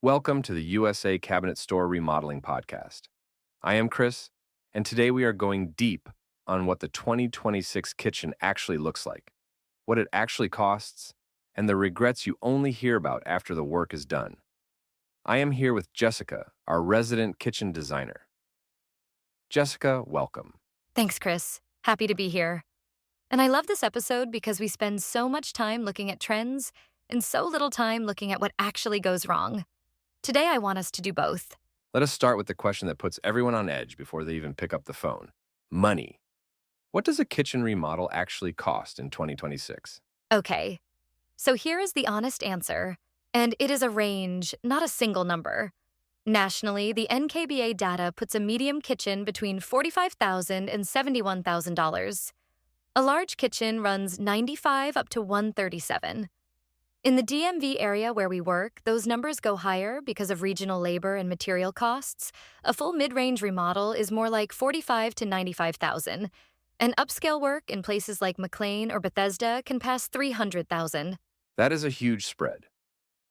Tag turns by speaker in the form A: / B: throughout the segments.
A: Welcome to the USA Cabinet Store Remodeling Podcast. I am Chris, and today we are going deep on what the 2026 kitchen actually looks like, what it actually costs, and the regrets you only hear about after the work is done. I am here with Jessica, our resident kitchen designer. Jessica, welcome.
B: Thanks, Chris. Happy to be here. And I love this episode because we spend so much time looking at trends and so little time looking at what actually goes wrong. Today, I want us to do both.
A: Let us start with the question that puts everyone on edge before they even pick up the phone. Money. What does a kitchen remodel actually cost in 2026?
B: Okay, so here is the honest answer, and it is a range, not a single number. Nationally, the NKBA data puts a medium kitchen between $45,000 and $71,000. A large kitchen runs $95,000 up to $137,000. In the DMV area where we work, those numbers go higher because of regional labor and material costs. A full mid-range remodel is more like $45,000 to $95,000. And upscale work in places like McLean or Bethesda can pass $300,000.
A: That is a huge spread.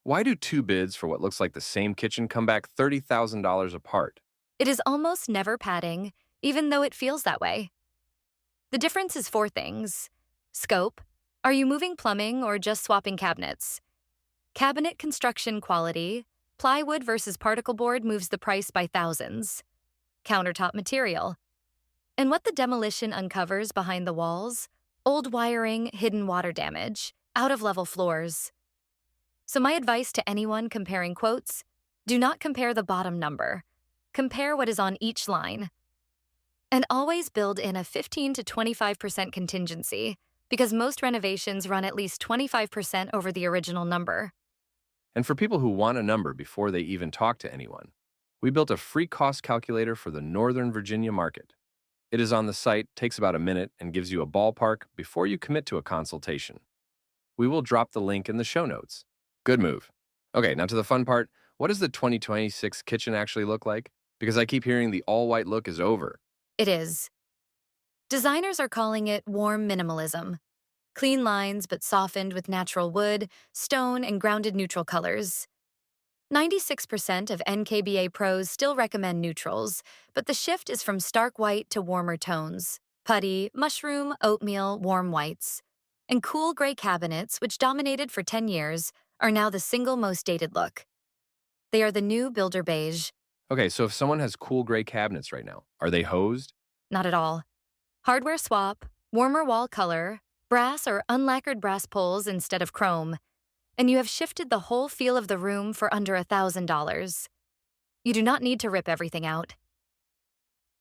A: Why do two bids for what looks like the same kitchen come back $30,000 apart?
B: It is almost never padding, even though it feels that way. The difference is four things. Scope. Are you moving plumbing or just swapping cabinets? Cabinet construction quality. Plywood versus particleboard moves the price by thousands. Countertop material. And what the demolition uncovers behind the walls? Old wiring, hidden water damage, out-of-level floors. So my advice to anyone comparing quotes, do not compare the bottom number. Compare what is on each line. And always build in a 15 to 25% contingency, because most renovations run at least 25% over the original number.
A: And for people who want a number before they even talk to anyone, we built a free cost calculator for the Northern Virginia market. It is on the site, takes about a minute, and gives you a ballpark before you commit to a consultation. We will drop the link in the show notes. Good move. Okay, now to the fun part. What does the 2026 kitchen actually look like? Because I keep hearing the all-white look is over.
B: It is. Designers are calling it warm minimalism. Clean lines but softened with natural wood, stone, and grounded neutral colors. 96% of NKBA pros still recommend neutrals, but the shift is from stark white to warmer tones. Putty, mushroom, oatmeal, warm whites. And cool gray cabinets, which dominated for 10 years, are now the single most dated look. They are the new builder beige.
A: Okay, so if someone has cool gray cabinets right now, are they hosed?
B: Not at all. Hardware swap, warmer wall color, brass or unlacquered brass pulls instead of chrome, and you have shifted the whole feel of the room for under $1,000. You do not need to rip everything out.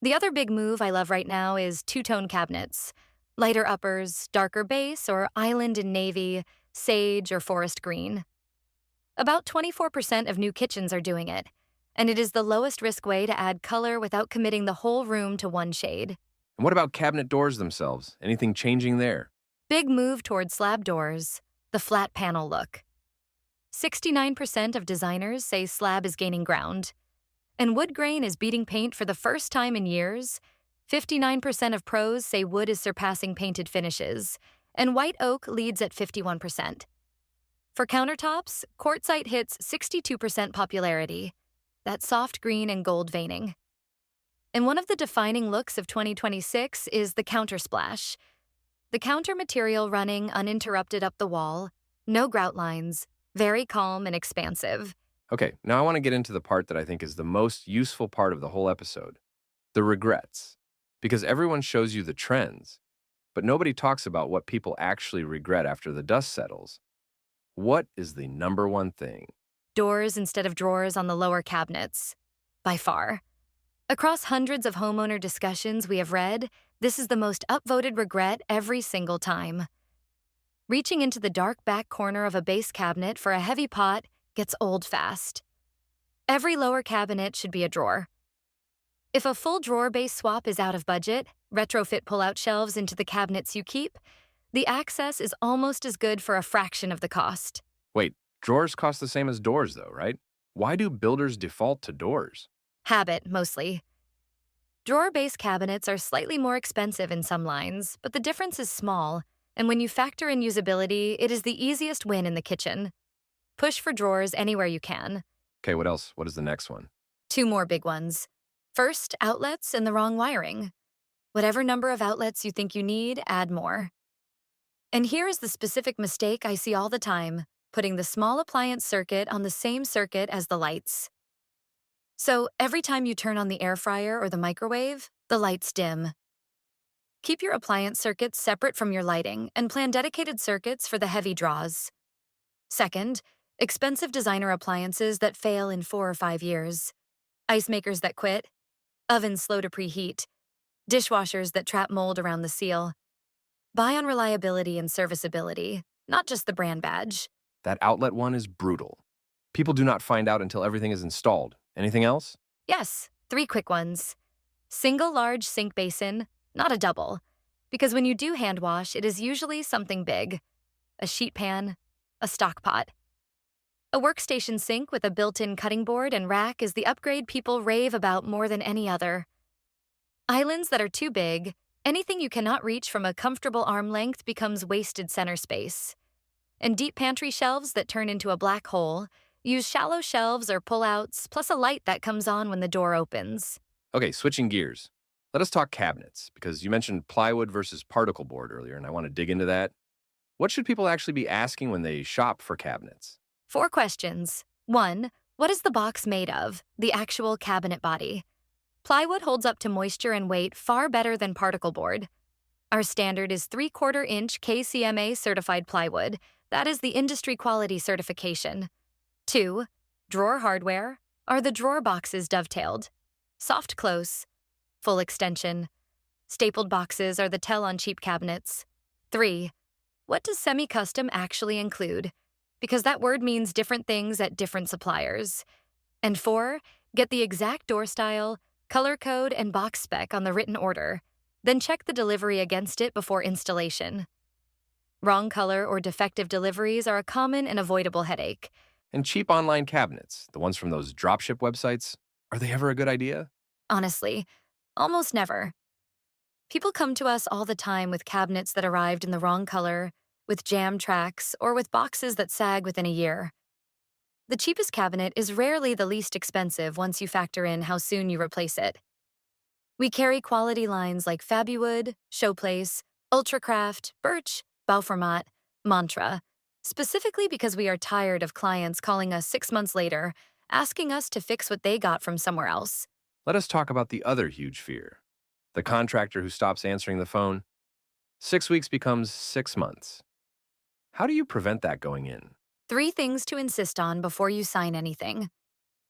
B: The other big move I love right now is two-tone cabinets. Lighter uppers, darker base, or island and navy, sage or forest green. About 24% of new kitchens are doing it, and it is the lowest risk way to add color without committing the whole room to one shade.
A: And what about cabinet doors themselves? Anything changing there?
B: Big move toward slab doors, the flat panel look. 69% of designers say slab is gaining ground, and wood grain is beating paint for the first time in years. 59% of pros say wood is surpassing painted finishes, and white oak leads at 51%. For countertops, quartzite hits 62% popularity, that soft green and gold veining. And one of the defining looks of 2026 is the countersplash. The counter material running uninterrupted up the wall, no grout lines, very calm and expansive.
A: Okay, now I want to get into the part that I think is the most useful part of the whole episode, the regrets. Because everyone shows you the trends, but nobody talks about what people actually regret after the dust settles. What is the number one thing?
B: Doors instead of drawers on the lower cabinets. By far. Across hundreds of homeowner discussions we have read, this is the most upvoted regret every single time. Reaching into the dark back corner of a base cabinet for a heavy pot gets old fast. Every lower cabinet should be a drawer. If a full drawer base swap is out of budget, retrofit pull-out shelves into the cabinets you keep, the access is almost as good for a fraction of the cost.
A: Wait, drawers cost the same as doors though, right? Why do builders default to doors?
B: Habit, mostly. Drawer-based cabinets are slightly more expensive in some lines, but the difference is small, and when you factor in usability, it is the easiest win in the kitchen. Push for drawers anywhere you can.
A: Okay, what else? What is the next one?
B: Two more big ones. First, outlets and the wrong wiring. Whatever number of outlets you think you need, add more. And here is the specific mistake I see all the time, putting the small appliance circuit on the same circuit as the lights. So every time you turn on the air fryer or the microwave, the lights dim. Keep your appliance circuits separate from your lighting and plan dedicated circuits for the heavy draws. Second, expensive designer appliances that fail in 4 or 5 years. Ice makers that quit, ovens slow to preheat, dishwashers that trap mold around the seal. Buy on reliability and serviceability, not just the brand badge.
A: That outlet one is brutal. People do not find out until everything is installed. Anything else?
B: Yes, three quick ones. Single large sink basin, not a double, because when you do hand wash, it is usually something big. A sheet pan, a stock pot. A workstation sink with a built-in cutting board and rack is the upgrade people rave about more than any other. Islands that are too big, anything you cannot reach from a comfortable arm length becomes wasted center space. And deep pantry shelves that turn into a black hole, use shallow shelves or pull-outs, plus a light that comes on when the door opens.
A: Okay, switching gears. Let us talk cabinets, because you mentioned plywood versus particleboard earlier, and I want to dig into that. What should people actually be asking when they shop for cabinets?
B: 4 questions. 1. What is the box made of? The actual cabinet body. Plywood holds up to moisture and weight far better than particleboard. Our standard is 3/4-inch KCMA certified plywood. That is the industry quality certification. 2. Drawer hardware. Are the drawer boxes dovetailed? Soft close. Full extension. Stapled boxes are the tell on cheap cabinets. 3. What does semi-custom actually include? Because that word means different things at different suppliers. And 4. Get the exact door style, color code, and box spec on the written order. Then check the delivery against it before installation. Wrong color or defective deliveries are a common and avoidable headache.
A: And cheap online cabinets, the ones from those dropship websites, are they ever a good idea?
B: Honestly, almost never. People come to us all the time with cabinets that arrived in the wrong color, with jam tracks, or with boxes that sag within a year. The cheapest cabinet is rarely the least expensive once you factor in how soon you replace it. We carry quality lines like Fabuwood, Showplace, Ultracraft, Birch, Bauformat, Mantra, specifically because we are tired of clients calling us 6 months later, asking us to fix what they got from somewhere else.
A: Let us talk about the other huge fear. The contractor who stops answering the phone. 6 weeks becomes 6 months. How do you prevent that going in?
B: 3 things to insist on before you sign anything.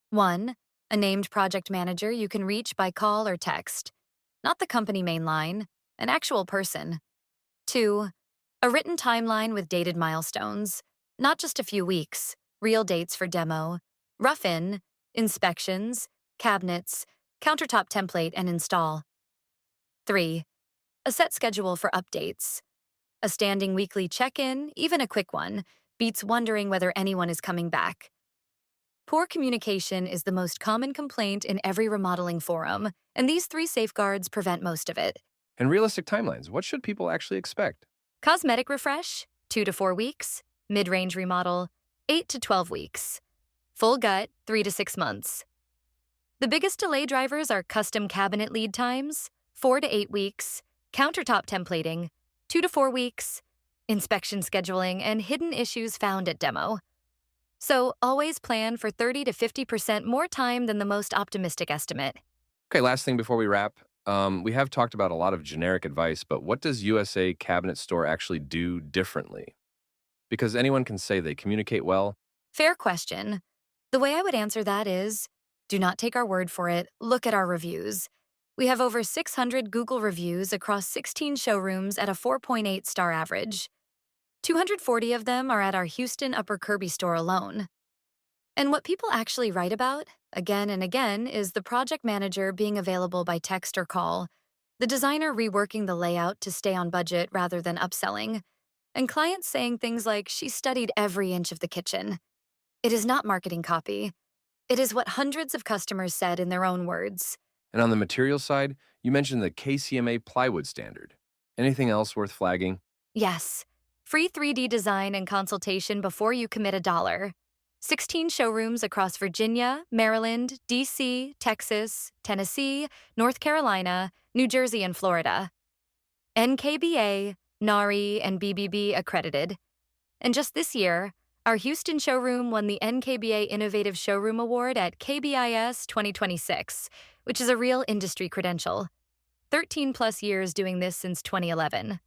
B: 1. A named project manager you can reach by call or text. Not the company main line, an actual person. 2. A written timeline with dated milestones. Not just a few weeks, real dates for demo, rough-in, inspections, cabinets, countertop template, and install. 3. A set schedule for updates. A standing weekly check-in, even a quick one, beats wondering whether anyone is coming back. Poor communication is the most common complaint in every remodeling forum, and these 3 safeguards prevent most of it.
A: And realistic timelines, what should people actually expect?
B: Cosmetic refresh, 2 to 4 weeks. Mid-range remodel, 8 to 12 weeks. Full gut, 3 to 6 months. The biggest delay drivers are custom cabinet lead times, 4 to 8 weeks, countertop templating, 2 to 4 weeks, inspection scheduling, and hidden issues found at demo. So always plan for 30 to 50% more time than the most optimistic estimate.
A: Okay, last thing before we wrap. We have talked about a lot of generic advice, but what does USA Cabinet Store actually do differently? Because anyone can say they communicate well.
B: Fair question. The way I would answer that is, do not take our word for it, look at our reviews. We have over 600 Google reviews across 16 showrooms at a 4.8 star average. 240 of them are at our Houston Upper Kirby store alone. And what people actually write about, again and again, is the project manager being available by text or call, the designer reworking the layout to stay on budget rather than upselling, and clients saying things like, "She studied every inch of the kitchen." It is not marketing copy. It is what hundreds of customers said in their own words.
A: And on the material side, you mentioned the KCMA plywood standard. Anything else worth flagging?
B: Yes, free 3D design and consultation before you commit $1. 16 showrooms across Virginia, Maryland, D.C., Texas, Tennessee, North Carolina, New Jersey, and Florida. NKBA, NARI, and BBB accredited. And just this year, our Houston showroom won the NKBA Innovative Showroom Award at KBIS 2026, which is a real industry credential. 13 plus years doing this since 2011.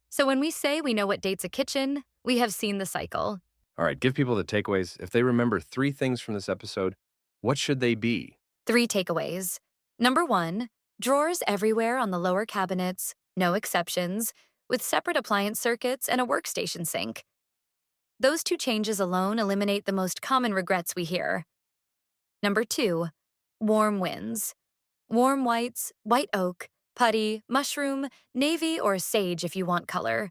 B: So when we say we know what dates a kitchen, we have seen the cycle.
A: All right, give people the takeaways. If they remember 3 things from this episode, what should they be?
B: 3 takeaways. Number 1, drawers everywhere on the lower cabinets, no exceptions, with separate appliance circuits and a workstation sink. Those 2 changes alone eliminate the most common regrets we hear. Number 2, warm winds. Warm whites, white oak, putty, mushroom, navy, or sage if you want color.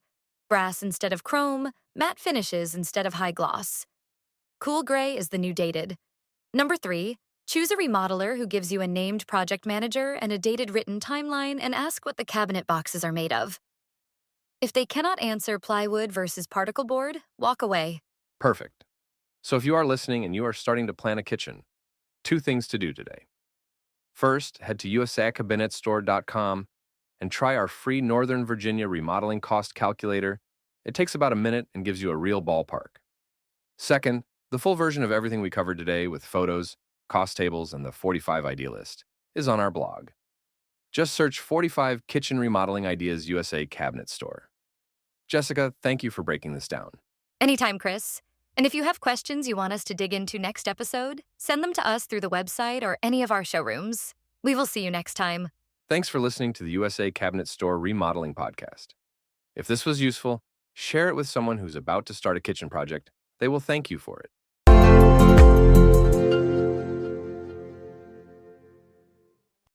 B: Brass instead of chrome, matte finishes instead of high gloss. Cool gray is the new dated. Number 3, choose a remodeler who gives you a named project manager and a dated written timeline and ask what the cabinet boxes are made of. If they cannot answer plywood versus particleboard, walk away.
A: Perfect. So if you are listening and you are starting to plan a kitchen, 2 things to do today. First, head to usacabinetstore.com and try our free Northern Virginia remodeling cost calculator. It takes about a minute and gives you a real ballpark. Second, the full version of everything we covered today with photos, cost tables, and the 45 idea list is on our blog. Just search 45 Kitchen Remodeling Ideas USA Cabinet Store. Jessica, thank you for breaking this down.
B: Anytime, Chris. And if you have questions you want us to dig into next episode, send them to us through the website or any of our showrooms. We will see you next time.
A: Thanks for listening to the USA Cabinet Store Remodeling Podcast. If this was useful, share it with someone who's about to start a kitchen project. They will thank you for it.